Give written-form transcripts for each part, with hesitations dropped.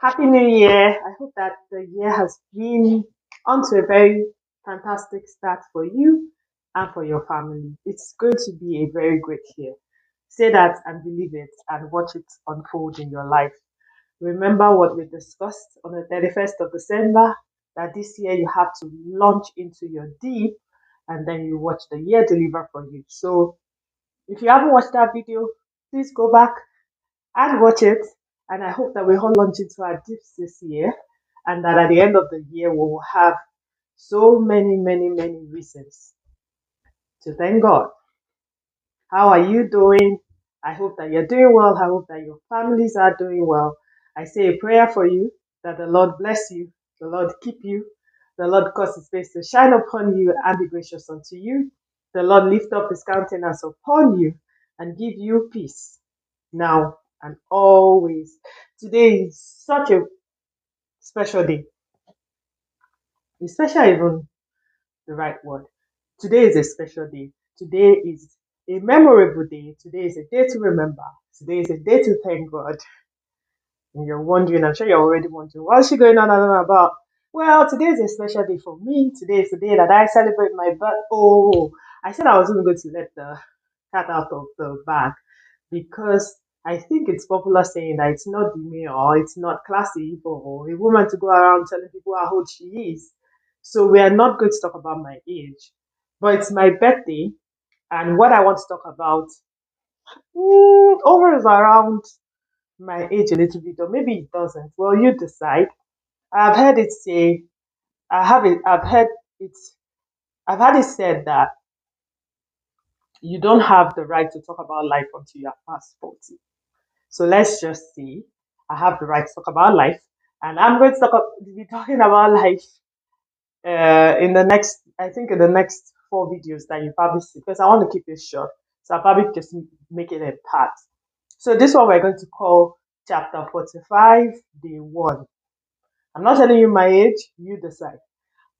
Happy New Year. I hope that the year has been onto a very fantastic start for you and for your family. It's going to be a very great year. Say that and believe it and watch it unfold in your life. Remember what we discussed on the 31st of December, that this year you have to launch into your deep and then you watch the year deliver for you. So if you haven't watched that video, please go back and watch it. And I hope that we all launch into our dips this year and that at the end of the year we will have so many reasons to thank God. How are you doing? I hope that you're doing well. I hope that your families are doing well. I say a prayer for you that the Lord bless you, the Lord keep you, the Lord cause his face to shine upon you and be gracious unto you. The Lord lift up his countenance upon you and give you peace now and always. Today is such a special day. Is special even the right word? Today is a special day. Today is a memorable day. Today is a day to remember. Today is a day to thank God. And you're wondering, I'm sure you're already wondering, what's she going on and on about? Well, today is a special day for me. Today is the day that I celebrate my birth. Oh, I said I wasn't going to let the cat out of the bag because I think it's popular saying that it's not demure or it's not classy for a woman to go around telling people how old she is. So we are not going to talk about my age, but it's my birthday, and what I want to talk about over is around my age a little bit, or maybe it doesn't. Well, you decide. I've heard it say, I have it. I've had it said that you don't have the right to talk about life until you're past 40. So let's just see. I have the right to talk about life, and I'm going to be talking about life in the next, I think, in the next four videos that you probably see, because I want to keep it short. So I'll probably just make it a part. So this one we're going to call chapter 45, day one. I'm not telling you my age, you decide.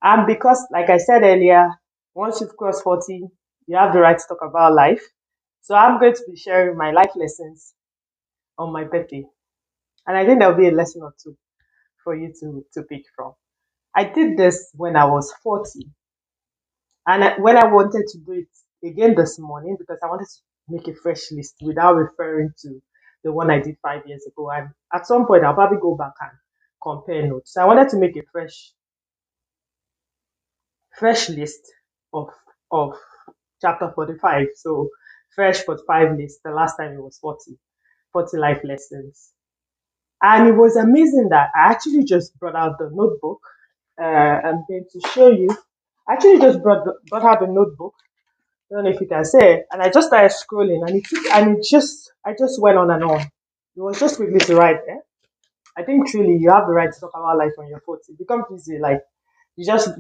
And because, like I said earlier, once you've crossed 40, you have the right to talk about life. So I'm going to be sharing my life lessons on my birthday. And I think there'll be a lesson or two for you to pick from. I did this when I was 40. And when I wanted to do it again this morning, because I wanted to make a fresh list without referring to the one I did 5 years ago. And at some point, I'll probably go back and compare notes. So I wanted to make a fresh list of of chapter 45. So fresh 45 list. The last time it was 40 life lessons. And it was amazing that I actually just brought out the notebook. I'm going to show you. I actually just brought out the notebook. I don't know if you can say it. And I just started scrolling, and I just went on and on. It was just quickly to write there. I think truly you have the right to talk about life when you're 40. It becomes easy. Like you just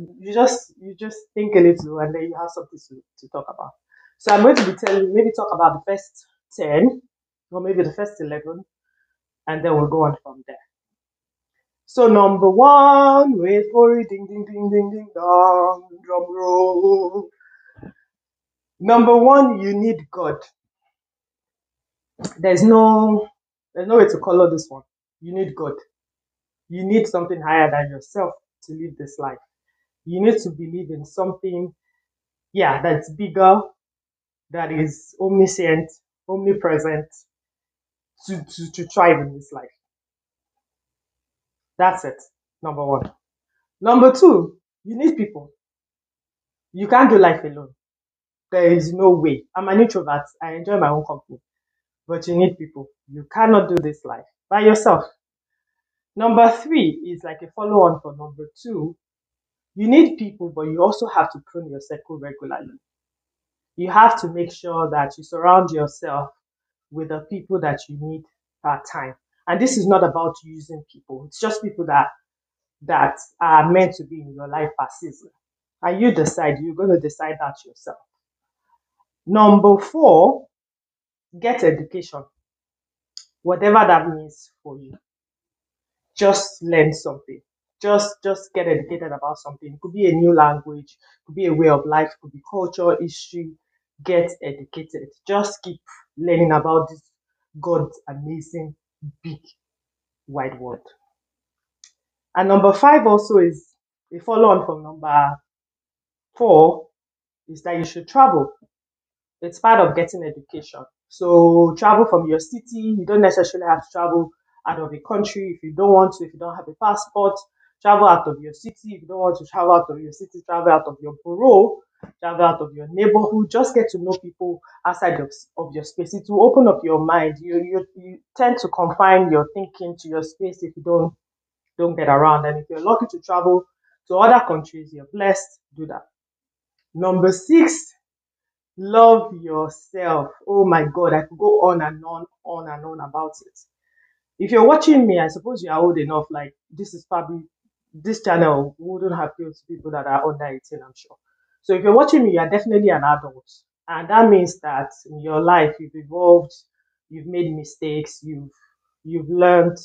think a little, and then you have something to talk about. So I'm going to be telling you, maybe talk about the first 10 or maybe the first 11, and then we'll go on from there. So number one, wait for it, ding ding ding ding ding dong, drum roll. Number one, you need God. There's no there's no way to color this one. You need God. You need something higher than yourself to live this life. You need to believe in something, yeah, that's bigger, that is omniscient, omnipresent, to thrive in this life. That's it. Number one. Number two, you need people. You can't do life alone. There is no way. I'm an introvert. I enjoy my own company. But you need people. You cannot do this life by yourself. Number three is like a follow on for number two. You need people, but you also have to prune your circle regularly. You have to make sure that you surround yourself with the people that you need at time. And this is not about using people. It's just people that are meant to be in your life per season. And you decide, you're going to decide that yourself. Number four, get education, whatever that means for you. Just learn something. Just get educated about something. It could be a new language, it could be a way of life, it could be culture, history. Get educated. Just keep learning about this God's amazing big wide world. And number five also is a follow on from number four, is that you should travel. It's part of getting education. So travel from your city. You don't necessarily have to travel out of the country if you don't want to, if you don't have a passport. Travel out of your city. If you don't want to travel out of your city, travel out of your borough, travel out of your neighborhood. Just get to know people outside of your space. It will open up your mind. You tend to confine your thinking to your space if you don't get around. And if you're lucky to travel to other countries, you're blessed, do that. Number six, love yourself. Oh my God, I could go on and on about it. If you're watching me, I suppose you are old enough. Like this is probably this channel wouldn't appeal to people that are under 18, I'm sure. So if you're watching me, you are definitely an adult. And that means that in your life you've evolved, you've made mistakes, you've learned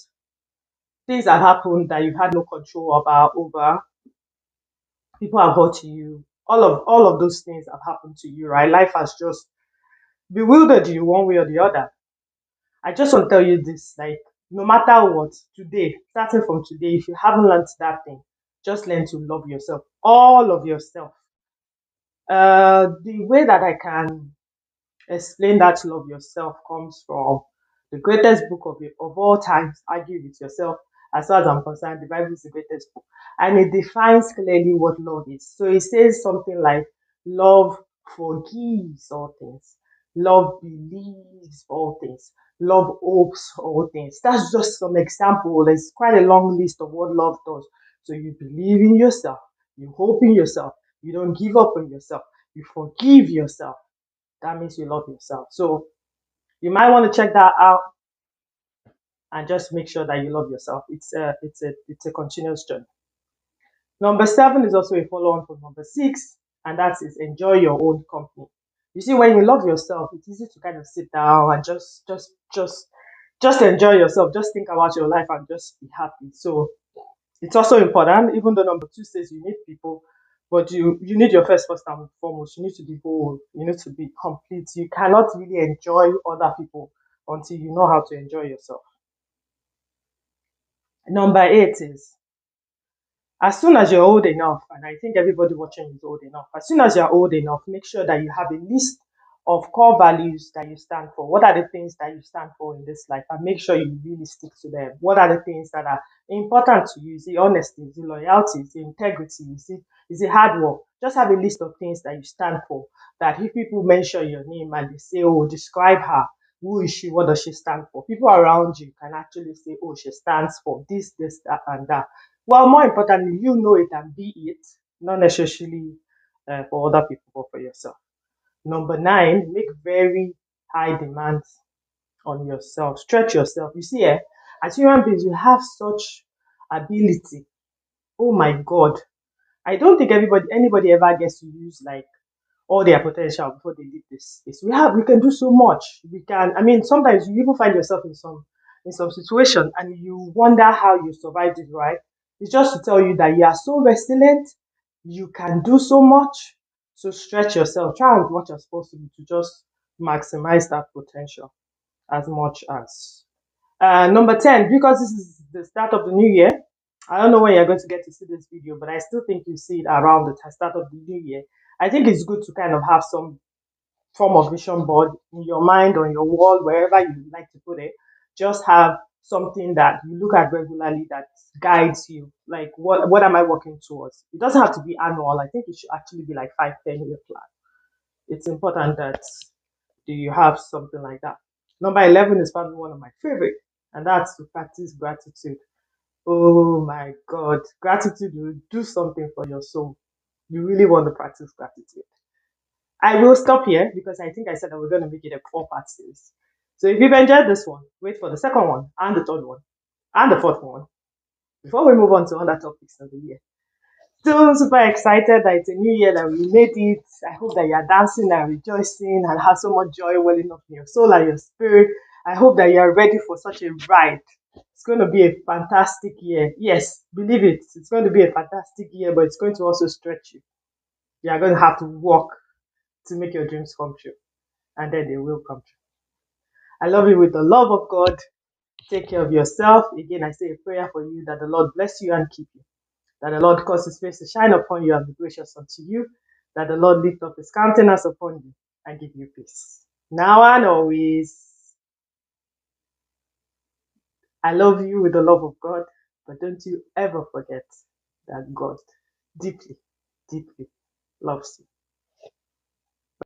things that happened that you've had no control about over. People have hurt you. All of those things have happened to you, right? Life has just bewildered you one way or the other. I just want to tell you this, like, no matter what, today, starting from today, if you haven't learned that thing, just learn to love yourself, all of yourself. The way that I can explain that love yourself comes from the greatest book of all times, Argue with Yourself. As far as I'm concerned, the Bible is the greatest book. And it defines clearly what love is. So it says something like, love forgives all things, love believes all things, love hopes all things. That's just some example. There's quite a long list of what love does. So you believe in yourself, you hope in yourself, you don't give up on yourself, you forgive yourself, that means you love yourself. So you might want to check that out and just make sure that you love yourself. It's a continuous journey. Number seven is also a follow-on from number six, and that is enjoy your own company. You see, when you love yourself, it's easy to kind of sit down and just enjoy yourself. Just think about your life and just be happy. So it's also important, even though number two says you need people, but you need your first and foremost. You need to be whole. You need to be complete. You cannot really enjoy other people until you know how to enjoy yourself. Number eight is, as soon as you're old enough, and I think everybody watching is old enough, as soon as you're old enough, make sure that you have a list of core values that you stand for. What are the things that you stand for in this life? And make sure you really stick to them. What are the things that are important to you? Is it honesty? Is it loyalty? Is it integrity? Is it hard work? Just have a list of things that you stand for. That if people mention your name and they say, oh, describe her, who is she? What does she stand for? People around you can actually say, oh, she stands for this, that, and that. Well, more importantly, you know it and be it, not necessarily for other people, but for yourself. Number nine, make very high demands on yourself. Stretch yourself. You see, as human beings, we have such ability. Oh my God. I don't think anybody ever gets to use like all their potential before they leave this space. We can do so much. We can, I mean, sometimes you even find yourself in some situation and you wonder how you survived it, right? It's just to tell you that you are so resilient, you can do so much. So stretch yourself, try as much as possible to just maximize that potential as much as. Number 10, because this is the start of the new year, I don't know when you're going to get to see this video, but I still think you see it around the start of the new year. I think it's good to kind of have some form of vision board in your mind, on your wall, wherever you like to put it. Just have something that you look at regularly that guides you. Like what am I working towards? It doesn't have to be annual. I think it should actually be like 5, 10 year plan. It's important that you have something like that. Number 11 is probably one of my favorite, and that's to practice gratitude. Oh my God, gratitude will do something for your soul. You really want to practice gratitude. I will stop here because I think I said that we're going to make it a 4-part series. So if you've enjoyed this one, wait for the second one and the third one and the fourth one before we move on to other topics of the year. Still super excited that it's a new year, that we made it. I hope that you're dancing and rejoicing and have so much joy welling up in your soul and your spirit. I hope that you're ready for such a ride. It's going to be a fantastic year. Yes, believe it. It's going to be a fantastic year, but it's going to also stretch you. You are going to have to work to make your dreams come true, and then they will come true. I love you with the love of God. Take care of yourself. Again, I say a prayer for you that the Lord bless you and keep you. That the Lord cause his face to shine upon you and be gracious unto you. That the Lord lift up his countenance upon you and give you peace. Now and always. I love you with the love of God, but don't you ever forget that God deeply, deeply loves you.